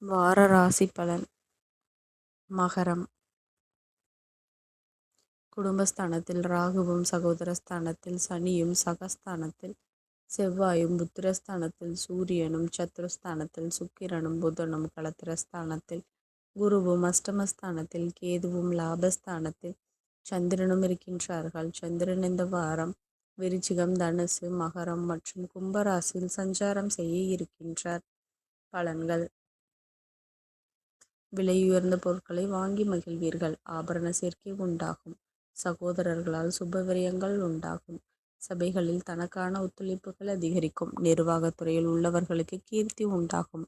வார ராசி பலன். மகரம். குடும்பஸ்தானத்தில் ராகுவும், சகோதரஸ்தானத்தில் சனியும், சகஸ்தானத்தில் செவ்வாயும், புத்திரஸ்தானத்தில் சூரியனும், சத்ருஸ்தானத்தில் சுக்கிரனும், புதனும், களத்திரஸ்தானத்தில் குருவும், அஷ்டமஸ்தானத்தில் கேதுவும், லாபஸ்தானத்தில் சந்திரனும் இருக்கின்றார்கள். சந்திரன் இந்த வாரம் விருச்சிகம், தனுசு, மகரம் மற்றும் கும்பராசியில் சஞ்சாரம் செய்ய இருக்கின்றார். பலன்கள். விலையுயர்ந்த பொருட்களை வாங்கி மகிழ்வீர்கள். ஆபரண சேர்க்கை உண்டாகும். சகோதரர்களால் சுபவிரயங்கள் உண்டாகும். சபைகளில் தனக்கான ஒத்துழைப்புகள் அதிகரிக்கும். நிர்வாகத்துறையில் உள்ளவர்களுக்கு கீர்த்தி உண்டாகும்.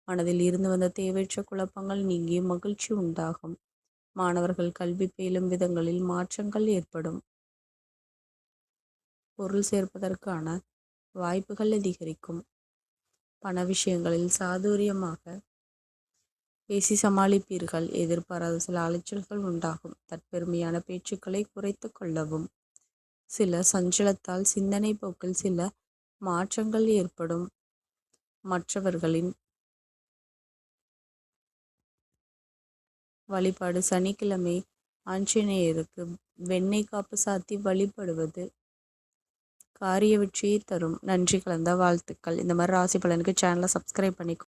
மனதில் இருந்து வந்த தேவையற்ற குழப்பங்கள் நீங்கி மகிழ்ச்சி உண்டாகும். மாணவர்கள் கல்வி பயிலும் விதங்களில் மாற்றங்கள் ஏற்படும். பொருள் சேர்ப்பதற்கான வாய்ப்புகள் அதிகரிக்கும். பண விஷயங்களில் சாதுரியமாக பேசி சமாளிப்பீர்கள். எதிர்பாராத சில அலைச்சல்கள் உண்டாகும். தற்பெருமையான பேச்சுக்களை குறைத்து கொள்ளவும். சில சஞ்சலத்தால் சிந்தனை போக்கில் சில மாற்றங்கள் ஏற்படும். மற்றவர்களின் வழிபாடு. சனிக்கிழமை ஆஞ்சநேயருக்கு வெண்ணெய் காப்பு சாத்தி வழிபடுவது காரிய வெற்றியை தரும். நன்றி கலந்த வாழ்த்துக்கள். இந்த மாதிரி ராசி பலனுக்கு சேனலை சப்ஸ்கிரைப் பண்ணிக்கோ.